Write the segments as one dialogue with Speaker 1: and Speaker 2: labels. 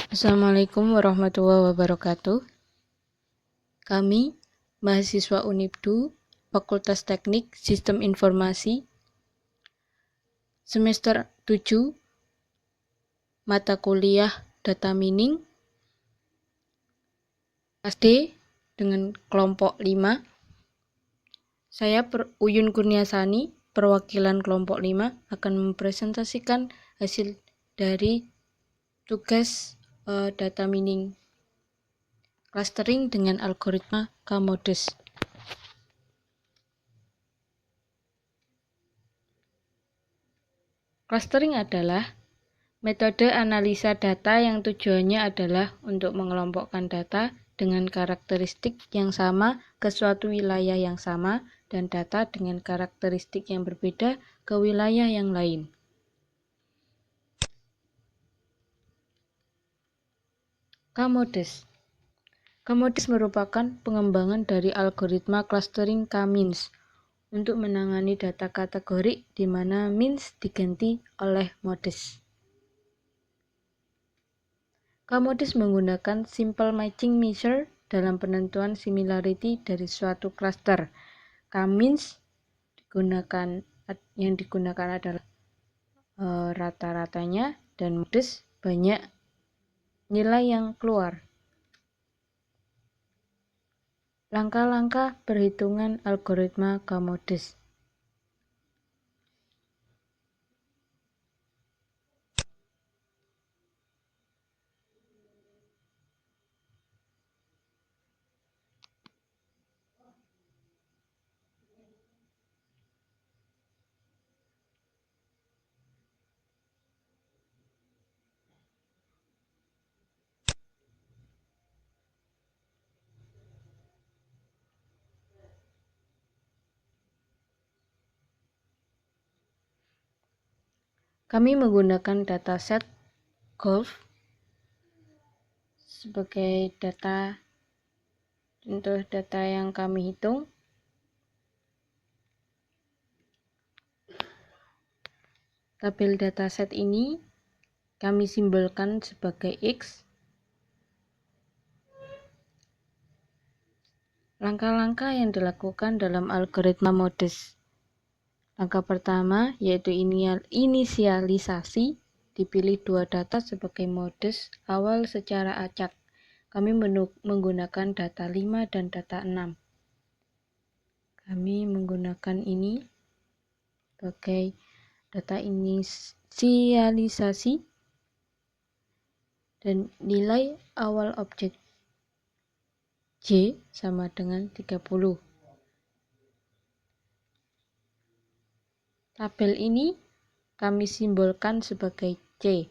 Speaker 1: Assalamualaikum warahmatullahi wabarakatuh. Kami, mahasiswa Unibdu, Fakultas Teknik Sistem Informasi, semester 7, mata kuliah Data Mining, kelas D dengan kelompok 5. Saya Uyun Kurniasani, perwakilan kelompok 5, akan mempresentasikan hasil dari tugas data mining clustering dengan algoritma K-Modus. Clustering adalah metode analisa data yang tujuannya adalah untuk mengelompokkan data dengan karakteristik yang sama ke suatu wilayah yang sama dan data dengan karakteristik yang berbeda ke wilayah yang lain. K-Modus. K-Modus merupakan pengembangan dari algoritma clustering K-means untuk menangani data kategorik di mana means diganti oleh modus. K-Modus menggunakan simple matching measure dalam penentuan similarity dari suatu cluster. K-means yang digunakan adalah rata-ratanya dan modus banyak nilai yang keluar. Langkah-langkah perhitungan algoritma K-Modus. Kami menggunakan dataset Golf sebagai data untuk data yang kami hitung. Tabel dataset ini kami simbolkan sebagai X. Langkah-langkah yang dilakukan dalam algoritma modus. Langkah pertama yaitu inisialisasi. Dipilih dua data sebagai modus awal secara acak. Kami menggunakan data 5 dan data 6. Kami menggunakan ini sebagai data inisialisasi dan nilai awal objek J sama dengan 30. Tabel ini kami simbolkan sebagai C.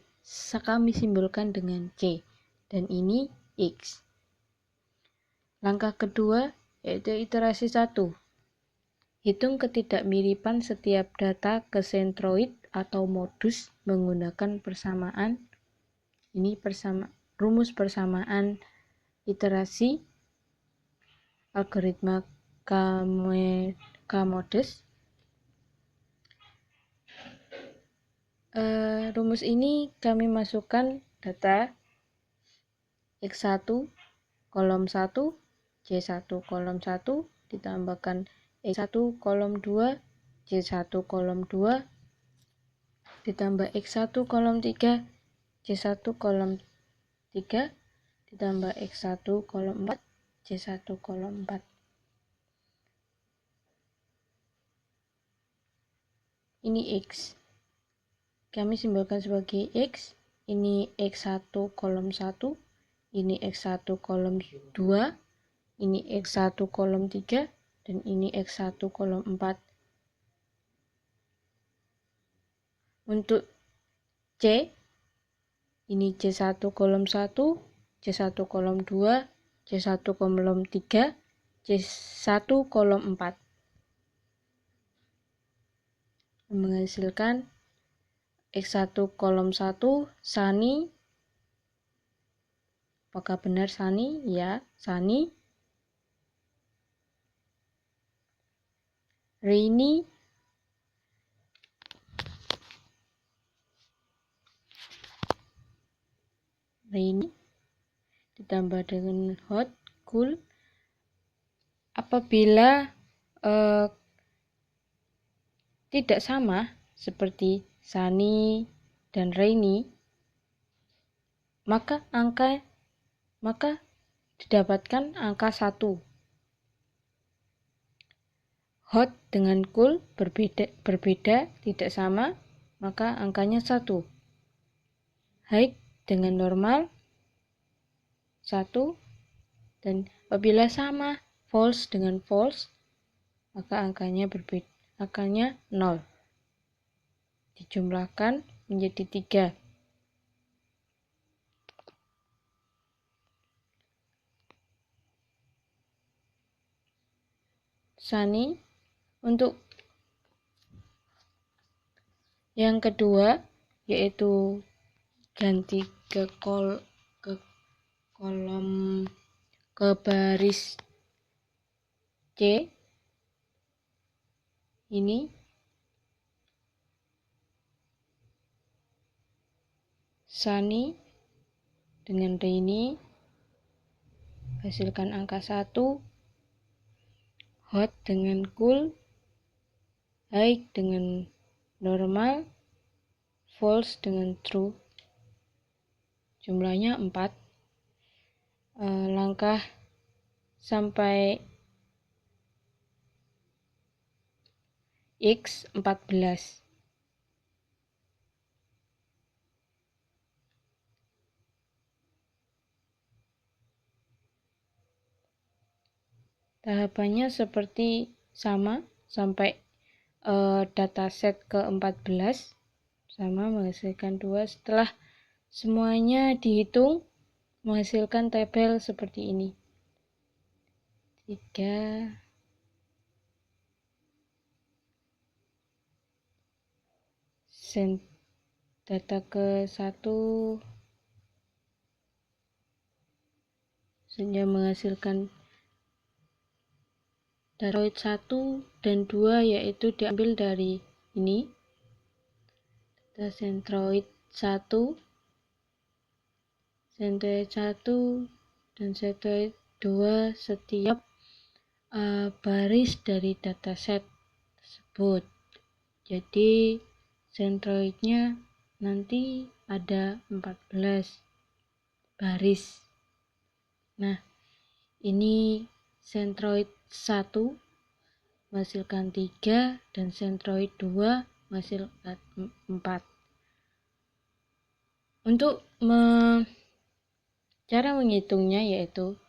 Speaker 1: Kami simbolkan dengan C. Dan ini X. Langkah kedua yaitu iterasi 1. Hitung ketidakmiripan setiap data ke sentroid atau modus menggunakan persamaan. Ini rumus persamaan iterasi algoritma K-Modus. Rumus ini kami masukkan data X1 kolom 1, C1 kolom 1 ditambahkan X1 kolom 2, C1 kolom 2 ditambah X1 kolom 3, C1 kolom 3 ditambah X1 kolom 4, C1 kolom 4. Ini X. Kami simbolkan sebagai X. Ini X1 kolom 1, ini X1 kolom 2, ini X1 kolom 3, dan ini X1 kolom 4. Untuk C, ini C1 kolom 1, C1 kolom 2, C1 kolom 3, C1 kolom 4. Menghasilkan X1 kolom 1, Sani. Apakah benar Sani? Ya, Sani. Rini. rainy ditambah dengan hot, cool. Apabila tidak sama seperti sunny dan rainy, maka didapatkan angka 1. Hot dengan cool berbeda, tidak sama, maka angkanya 1. High dengan normal 1, dan apabila sama false dengan false, maka angkanya 0. Dijumlahkan menjadi 3. Sunny. Untuk yang kedua, yaitu ganti ke baris C. Ini sunny dengan rainy hasilkan angka 1. Hot dengan cool, high dengan normal, false dengan true. Jumlahnya 4. Langkah sampai X 14. Tahapannya seperti sama sampai dataset ke-14 sama menghasilkan 2. Setelah semuanya dihitung menghasilkan tabel seperti ini. 3 data ke-1 sehingga menghasilkan Centroid 1 dan 2, yaitu diambil dari ini. Data centroid 1, centroid 1 dan centroid 2 setiap baris dari dataset tersebut. Jadi centroidnya nanti ada 14 baris. Nah, ini centroid 1 menghasilkan 3 dan centroid 2 menghasilkan 4. Untuk cara menghitungnya yaitu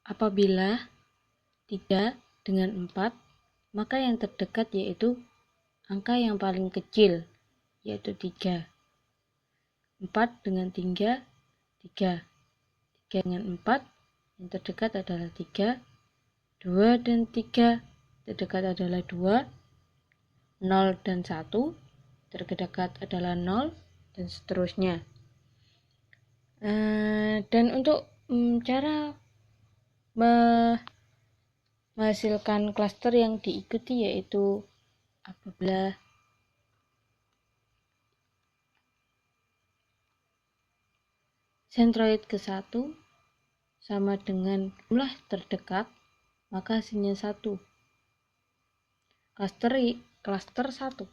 Speaker 1: apabila 3 dengan 4, maka yang terdekat yaitu angka yang paling kecil, yaitu 3. 4 dengan 3, 3 dengan 4, yang terdekat adalah 3. 2 dan 3, terdekat adalah 2. 0 dan 1, terdekat adalah 0, dan seterusnya. Dan untuk cara menghasilkan klaster yang diikuti yaitu apabila centroid ke-1 sama dengan jumlah terdekat, maka hasilnya 1. Klaster 1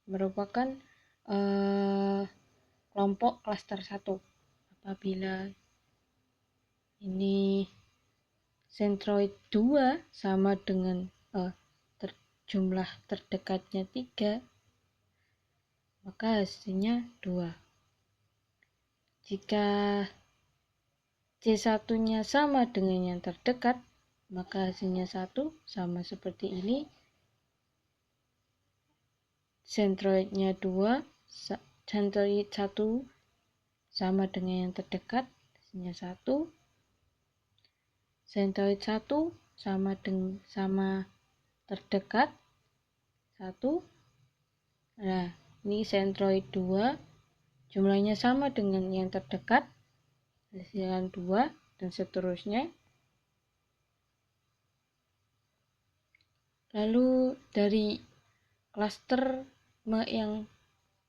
Speaker 1: merupakan kelompok klaster 1 apabila ini centroid 2 sama dengan jumlah terdekatnya 3, maka hasilnya 2. Jika C1 nya sama dengan yang terdekat, maka hasilnya 1, sama seperti ini. Centroidnya 2, centroid 1 sama dengan yang terdekat, hasilnya 1. Centroid 1 sama terdekat 1. Nah, ini centroid 2 jumlahnya sama dengan yang terdekat, hasilkan 2, dan seterusnya. Lalu dari klaster yang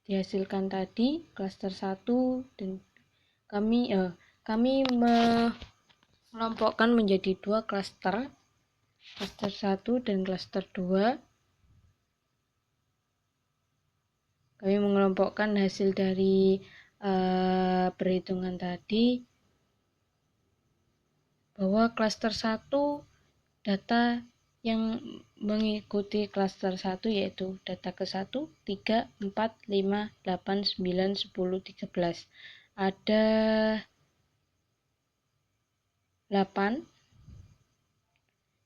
Speaker 1: dihasilkan tadi klaster 1 dan kami mengelompokkan menjadi 2 klaster 1 dan klaster 2. Kami mengelompokkan hasil dari perhitungan tadi bahwa klaster 1 data yang mengikuti klaster 1 yaitu data ke-1, 3, 4, 5, 8, 9, 10, 13. Ada 8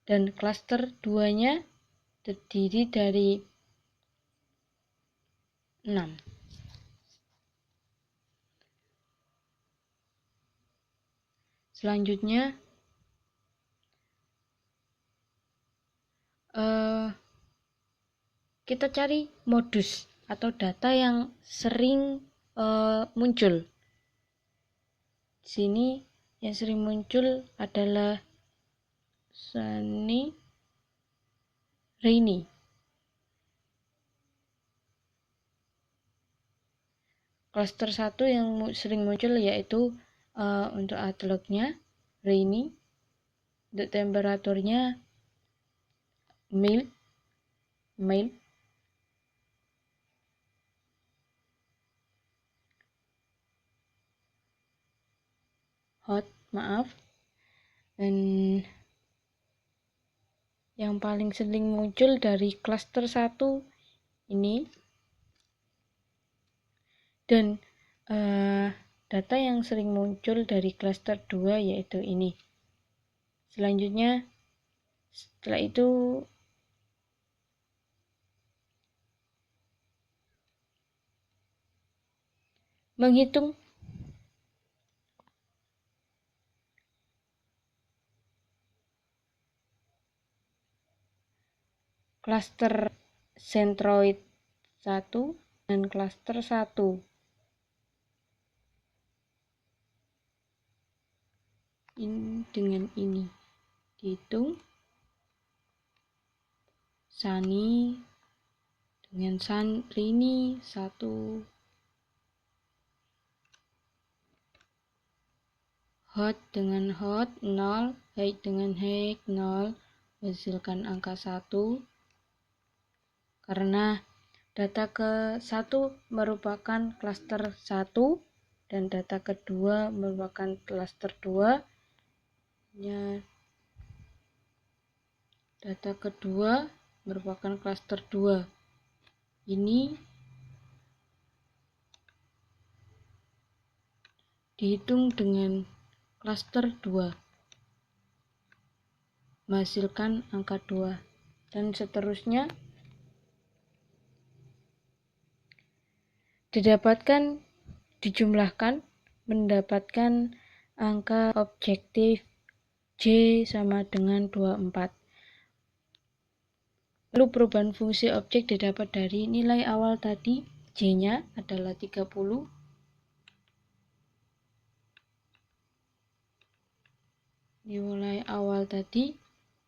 Speaker 1: dan klaster 2-nya terdiri dari 6. Selanjutnya kita cari modus atau data yang sering muncul. Di sini yang sering muncul adalah sunny, rainy. Klaster 1 yang sering muncul yaitu untuk outlook-nya rainy, untuk temperaturnya mild, hot, dan yang paling sering muncul dari klaster 1 ini dan data yang sering muncul dari klaster 2 yaitu ini. Selanjutnya setelah itu menghitung klaster centroid 1 dan klaster 1. Ini dengan ini dihitung sunny dengan rainy 1, hot dengan hot 0, high dengan high 0, menghasilkan angka 1 karena data ke-1 merupakan klaster 1 dan data kedua merupakan klaster 2. Data kedua merupakan klaster 2. Ini dihitung dengan klaster 2, menghasilkan angka 2, dan seterusnya dijumlahkan mendapatkan angka objektif J sama dengan 24. Lalu perubahan fungsi objek didapat dari nilai awal tadi, J-nya adalah 30. Nilai awal tadi,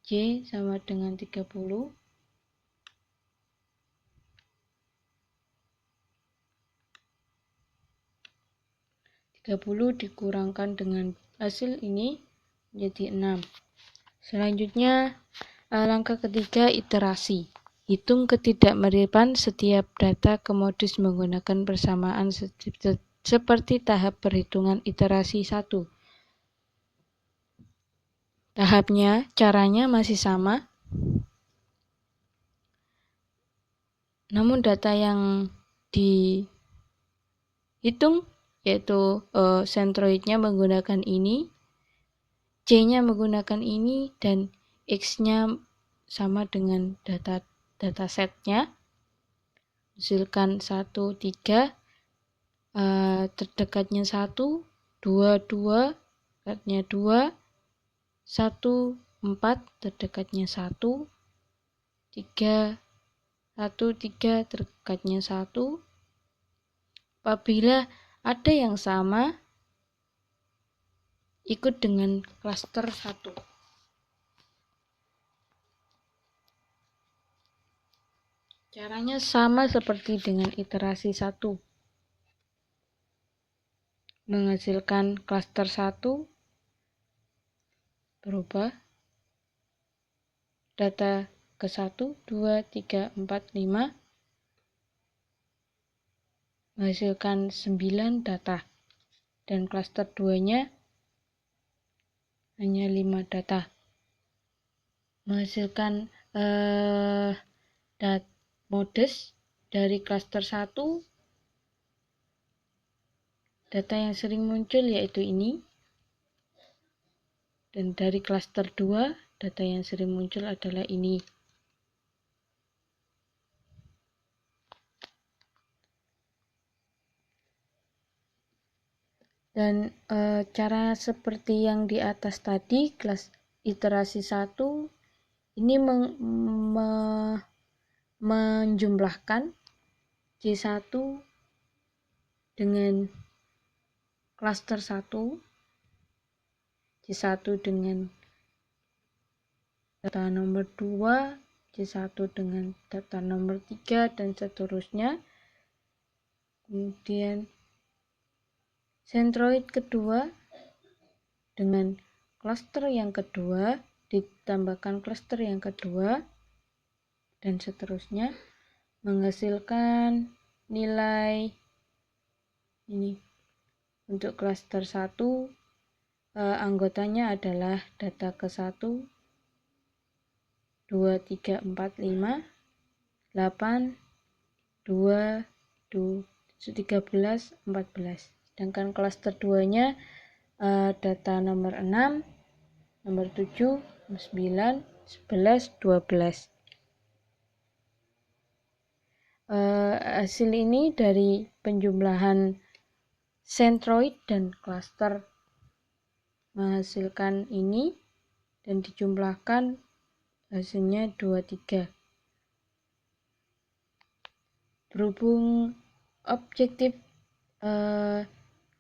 Speaker 1: J sama dengan 30. Dikurangkan dengan hasil ini menjadi 6. Selanjutnya langkah ketiga, iterasi. Hitung ketidakmiripan setiap data ke modus menggunakan persamaan seperti tahap perhitungan iterasi 1. Tahapnya, caranya masih sama, namun data yang dihitung yaitu centroidnya menggunakan ini, C-nya menggunakan ini, dan X-nya sama dengan data setnya. Hasilkan 1, 3, terdekatnya 1, 2, 2, terdekatnya 2, 1, 4, terdekatnya 1, 3, 1, 3, terdekatnya 1. Apabila ada yang sama, ikut dengan klaster 1. Caranya sama seperti dengan iterasi 1. Menghasilkan klaster 1 berubah data ke 1, 2, 3, 4, 5 menghasilkan 9 data, dan klaster 2-nya hanya 5 data. Menghasilkan modus dari klaster 1, data yang sering muncul yaitu ini, dan dari klaster 2, data yang sering muncul adalah ini. Dan cara seperti yang di atas tadi, kelas iterasi 1 ini menjumlahkan C1 dengan klaster 1, C1 dengan data nomor 2, C1 dengan data nomor 3, dan seterusnya. Kemudian sentroid kedua dengan klaster yang kedua ditambahkan klaster yang kedua, dan seterusnya, menghasilkan nilai ini. Untuk klaster 1 anggotanya adalah data ke 1, 2, 3, 4, 5, 8, 2, 13, 14. Sedangkan klaster 2-nya data nomor 6, nomor 7, 9, 11, 12. Hasil ini dari penjumlahan sentroid dan klaster menghasilkan ini, dan dijumlahkan hasilnya 23. Berhubung objektif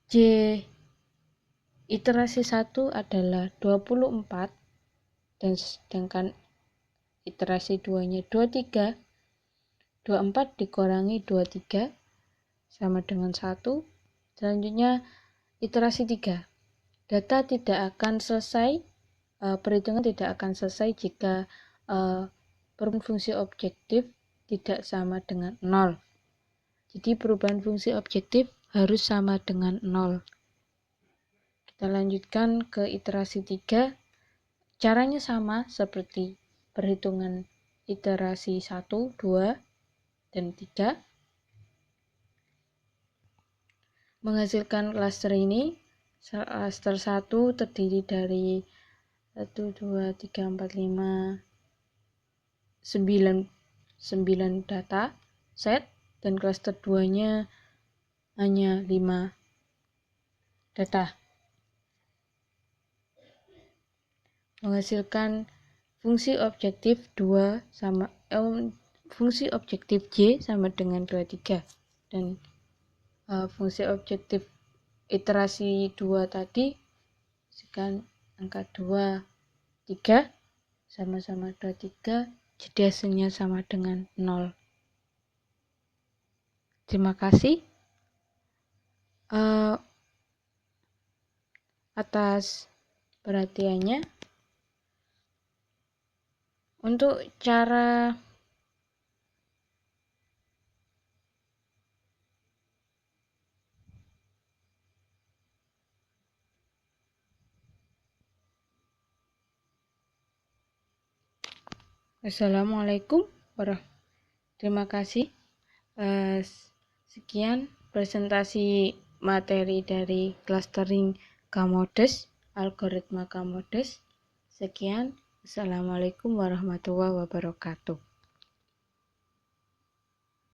Speaker 1: J iterasi 1 adalah 24, dan sedangkan iterasi 2-nya 23, 24 dikurangi 23 sama dengan 1. Selanjutnya iterasi 3. Data tidak akan selesai, perhitungan tidak akan selesai jika perubahan fungsi objektif tidak sama dengan 0. Jadi perubahan fungsi objektif harus sama dengan 0. Kita lanjutkan ke iterasi 3. Caranya sama seperti perhitungan iterasi 1, 2, dan 3. Menghasilkan klaster ini. Klaster 1 terdiri dari 1, 2, 3, 4, 5, 9 data set, dan klaster 2-nya hanya 5 data. Menghasilkan fungsi objektif 2 sama fungsi objektif J sama dengan 23, dan fungsi objektif iterasi 2 tadi sekian angka 2, 3 sama-sama 23, jadi hasilnya sama dengan 0. Terima kasih atas perhatiannya. Untuk cara Assalamualaikum terima kasih. Sekian presentasi materi dari clustering K-modus, algoritma K-modus. Sekian, Assalamualaikum warahmatullahi wabarakatuh.